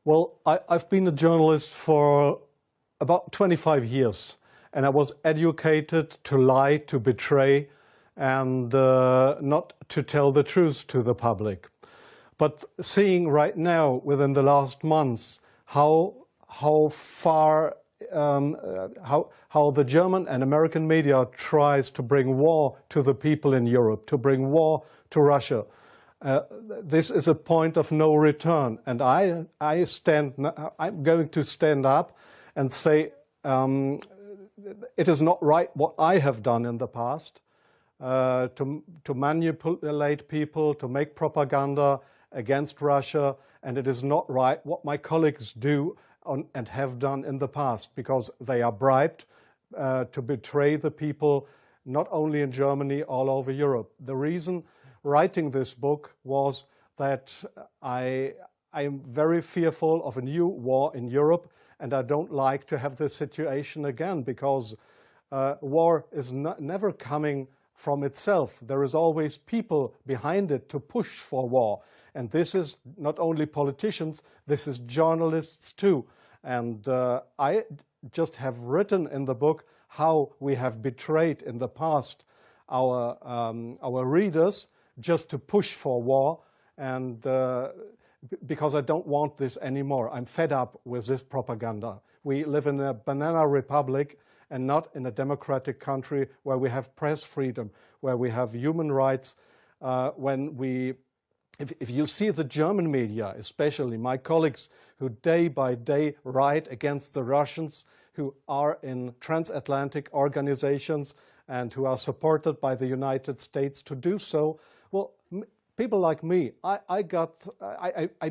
Well, I've been a journalist for about 25 years, and I was educated to lie, to betray, and not to tell the truth to the public. But seeing right now, within the last months, how far how the German and American media tries to bring war to the people in Europe, to bring war to Russia. This is a point of no return, and I'm going to stand up and say it is not right what I have done in the past, to manipulate people, to make propaganda against Russia, and it is not right what my colleagues do and have done in the past, because they are bribed to betray the people, not only in Germany, all over Europe. The reason writing this book was that I am very fearful of a new war in Europe, and I don't like to have this situation again, because war is never coming from itself. There is always people behind it to push for war. And this is not only politicians, this is journalists too. And I just have written in the book how we have betrayed in the past our readers just to push for war, and because I don't want this anymore. I'm fed up with this propaganda. We live in a banana republic and not in a democratic country where we have press freedom, where we have human rights. If you see the German media, especially my colleagues who day by day write against the Russians, who are in transatlantic organizations and who are supported by the United States to do so, well, people like me, I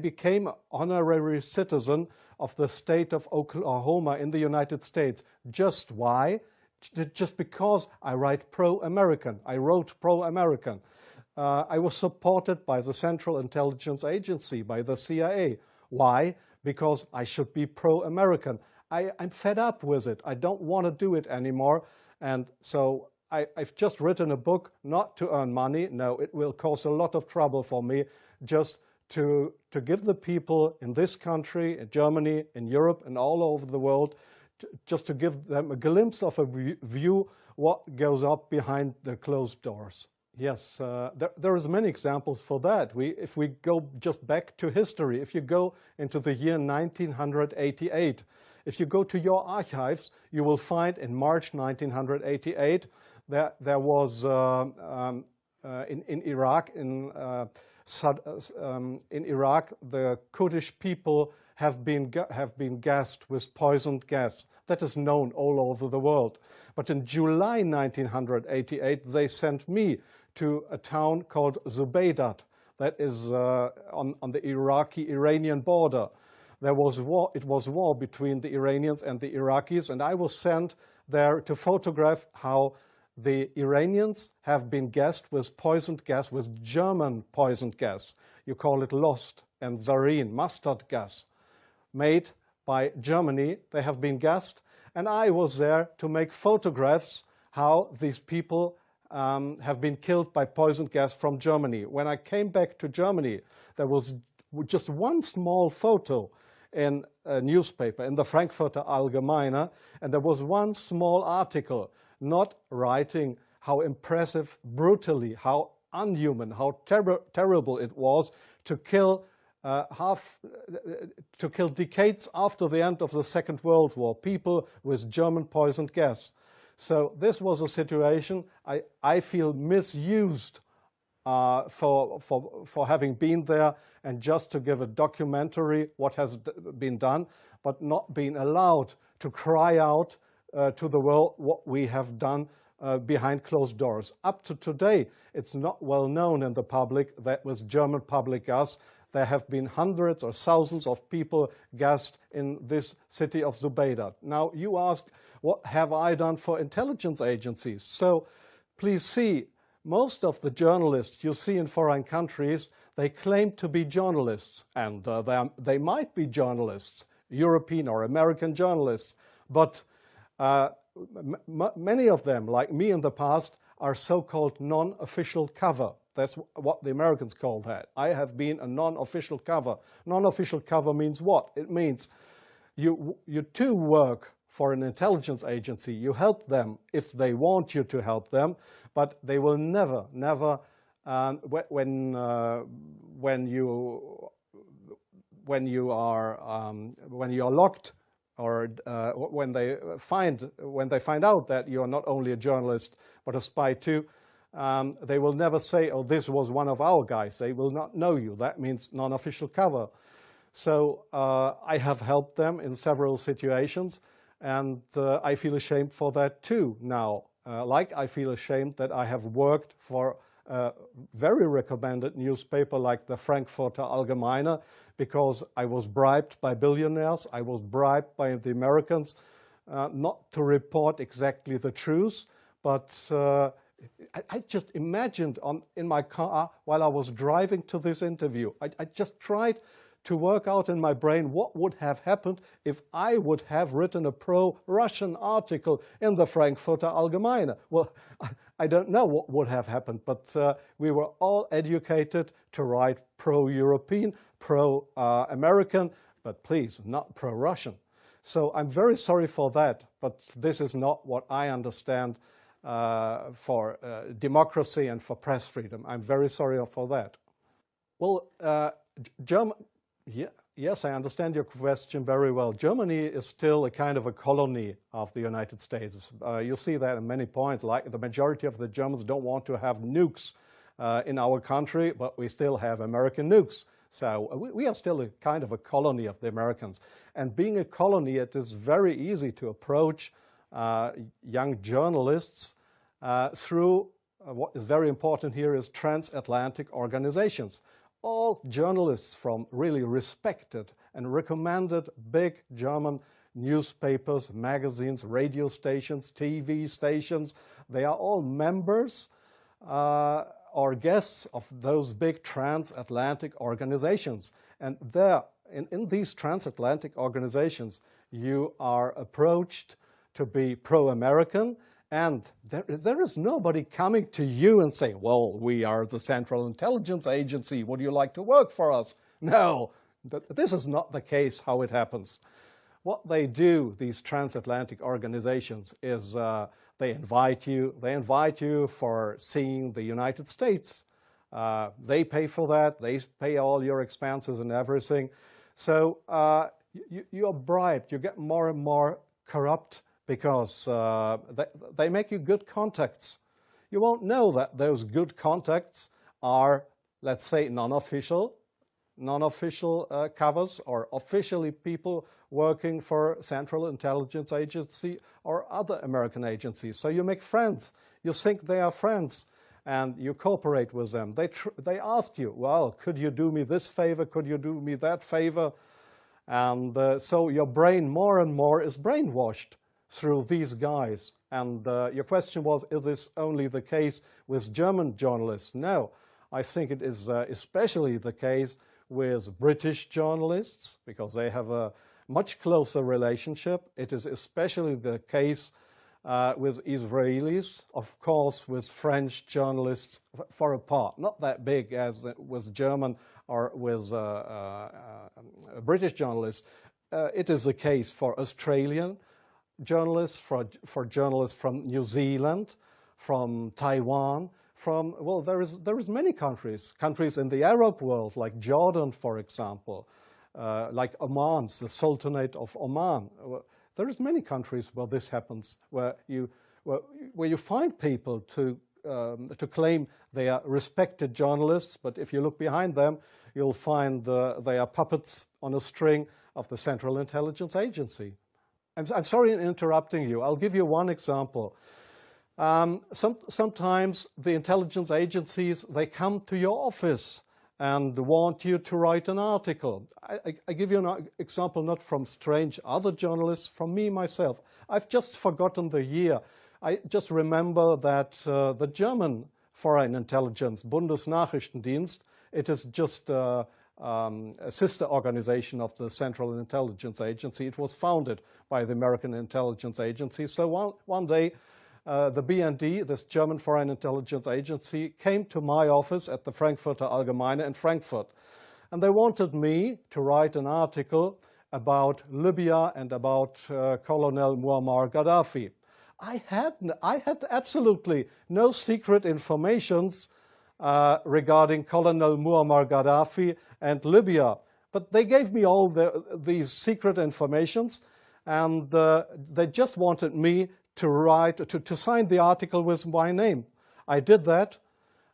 became an honorary citizen of the state of Oklahoma in the United States. Just why? Just because I write pro-American. I wrote pro-American. I was supported by the Central Intelligence Agency, by the CIA. Why? Because I should be pro-American. I'm fed up with it. I don't want to do it anymore. And so I've just written a book not to earn money. No, it will cause a lot of trouble for me, just to give the people in this country, in Germany, in Europe, and all over the world, just to give them a glimpse of a view what goes up behind the closed doors. Yes, there is many examples for that. If we go just back to history, if you go into the year 1988, if you go to your archives, you will find in March 1988 there was in Iraq, in Iraq, the Kurdish people have been gassed with poisoned gas. That is known all over the world. But in July 1988, they sent me to a town called Zubaydat, that is on the Iraqi-Iranian border. There was war. It was war between the Iranians and the Iraqis, and I was sent there to photograph how the Iranians have been gassed with poisoned gas, with German poisoned gas. You call it Lost and Zarine, mustard gas, made by Germany. They have been gassed, and I was there to make photographs how these people have been killed by poisoned gas from Germany. When I came back to Germany, there was just one small photo in a newspaper, in the Frankfurter Allgemeine, and there was one small article not writing how impressive, brutally, how unhuman, how terrible it was to kill decades after the end of the Second World War, people with German poisoned gas. So this was a situation I feel misused for having been there and just to give a documentary what has been done, but not being allowed to cry out to the world what we have done behind closed doors. Up to today, it's not well known in the public that with German public gas, there have been hundreds or thousands of people gassed in this city of Zubaydat. Now, you ask, what have I done for intelligence agencies? So, please see, most of the journalists you see in foreign countries, they claim to be journalists, and they might be journalists, European or American journalists, but many of them, like me in the past, are so-called non-official cover. That's what the Americans call that. I have been a non-official cover. Non-official cover means what? It means you too work for an intelligence agency. You help them if they want you to help them, but they will never, when you are locked, or when they find out that you are not only a journalist but a spy too, they will never say, "Oh, this was one of our guys." They will not know you. That means non-official cover. So I have helped them in several situations, and I feel ashamed for that too now. Like I feel ashamed that I have worked for a very recommended newspaper like the Frankfurter Allgemeine, because I was bribed by billionaires, I was bribed by the Americans not to report exactly the truth, but I just imagined in my car while I was driving to this interview, I just tried to work out in my brain what would have happened if I would have written a pro-Russian article in the Frankfurter Allgemeine. Well, I don't know what would have happened, but we were all educated to write pro-European, pro-American, but please, not pro-Russian. So I'm very sorry for that, but this is not what I understand for democracy and for press freedom. I'm very sorry for that. Well, yes, I understand your question very well. Germany is still a kind of a colony of the United States. You see that in many points, like the majority of the Germans don't want to have nukes in our country, but we still have American nukes. So we are still a kind of a colony of the Americans. And being a colony, it is very easy to approach young journalists through what is very important here is transatlantic organizations. All journalists from really respected and recommended big German newspapers, magazines, radio stations, TV stations, they are all members or guests of those big transatlantic organizations. And there, in these transatlantic organizations, you are approached to be pro-American, and there is nobody coming to you and saying, "Well, we are the Central Intelligence Agency. Would you like to work for us?" No, this is not the case how it happens. What they do, these transatlantic organizations, is they invite you for seeing the United States. They pay for that. They pay all your expenses and everything. So you are bribed. You get more and more corrupt, because they make you good contacts. You won't know that those good contacts are, let's say, non-official covers, or officially people working for Central Intelligence Agency or other American agencies. So you make friends. You think they are friends, and you cooperate with them. They ask you, "Well, could you do me this favor? Could you do me that favor?" And so your brain more and more is brainwashed through these guys. And your question was, is this only the case with German journalists? No, I think it is especially the case with British journalists, because they have a much closer relationship. It is especially the case with Israelis, of course, with French journalists for a part, not that big as with German or with British journalists. It is the case for Australian journalists, for journalists from New Zealand, from Taiwan, from, well, there is many countries in the Arab world, like Jordan, for example, like Oman, the Sultanate of Oman. There is many countries where this happens, where you find people to claim they are respected journalists, but if you look behind them, you'll find they are puppets on a string of the Central Intelligence Agency. I'm sorry in interrupting you. I'll give you one example. Sometimes the intelligence agencies, they come to your office and want you to write an article. I give you an example not from strange other journalists, from me myself. I've just forgotten the year. I just remember that the German Foreign Intelligence, Bundesnachrichtendienst, it is just a sister organization of the Central Intelligence Agency. It was founded by the American Intelligence Agency. So one day the BND, this German Foreign Intelligence Agency, came to my office at the Frankfurter Allgemeine in Frankfurt. And they wanted me to write an article about Libya and about Colonel Muammar Gaddafi. I had absolutely no secret informations regarding Colonel Muammar Gaddafi and Libya. But they gave me all these secret informations, and they just wanted me to write, to sign the article with my name. I did that,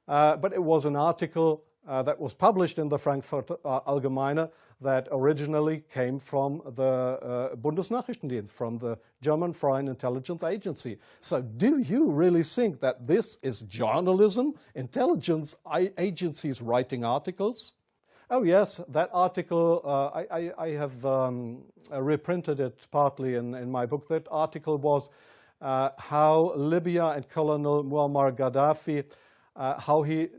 but it was an article that was published in the Frankfurter Allgemeine that originally came from the Bundesnachrichtendienst, from the German Foreign Intelligence Agency. So do you really think that this is journalism, intelligence agencies writing articles? Oh yes, that article, I have reprinted it partly in my book. That article was how Libya and Colonel Muammar Gaddafi, how he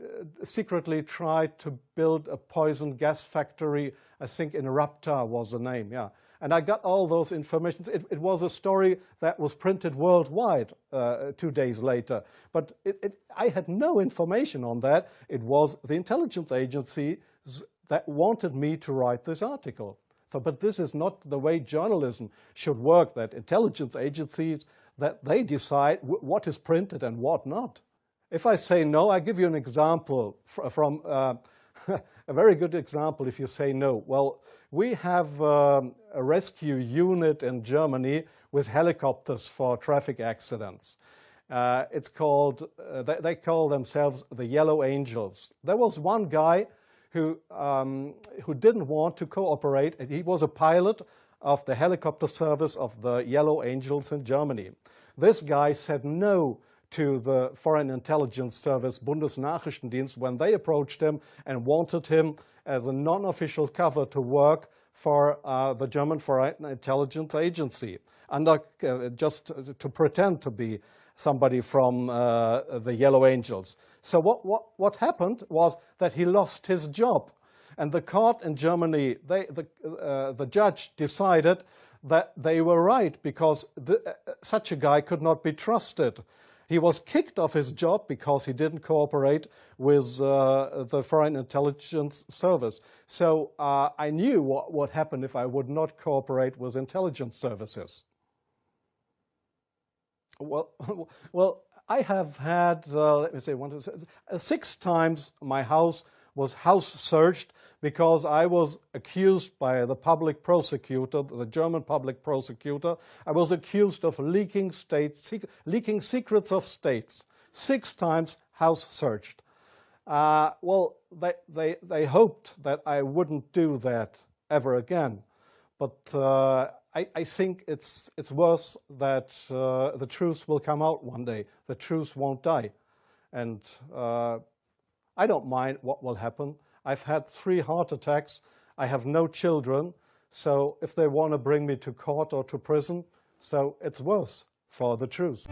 secretly tried to build a poison gas factory. I think in Rapta was the name, yeah. And I got all those information. It was a story that was printed worldwide 2 days later. But I had no information on that. It was the intelligence agency that wanted me to write this article. So, but this is not the way journalism should work, that intelligence agencies, that they decide what is printed and what not. If I say no, I give you an example from a very good example if you say no. Well, we have a rescue unit in Germany with helicopters for traffic accidents. It's called, they call themselves the Yellow Angels. There was one guy who didn't want to cooperate. He was a pilot of the helicopter service of the Yellow Angels in Germany. This guy said no to the Foreign Intelligence Service, Bundesnachrichtendienst, when they approached him and wanted him as a non-official cover to work for the German Foreign Intelligence Agency, just to pretend to be somebody from the Yellow Angels. So what happened was that he lost his job. And the court in Germany, the judge decided that they were right, because such a guy could not be trusted. He was kicked off his job because he didn't cooperate with the Foreign Intelligence Service. So I knew what would happen if I would not cooperate with intelligence services. Well, I have had, let me say, 6 times my house was house searched because I was accused by the public prosecutor, the German public prosecutor. I was accused of leaking secrets of states. 6 times house searched. Well, they hoped that I wouldn't do that ever again. But I think it's worse that the truth will come out one day. The truth won't die. And I don't mind what will happen. I've had 3 heart attacks. I have no children. So if they want to bring me to court or to prison, so it's worse for the truth.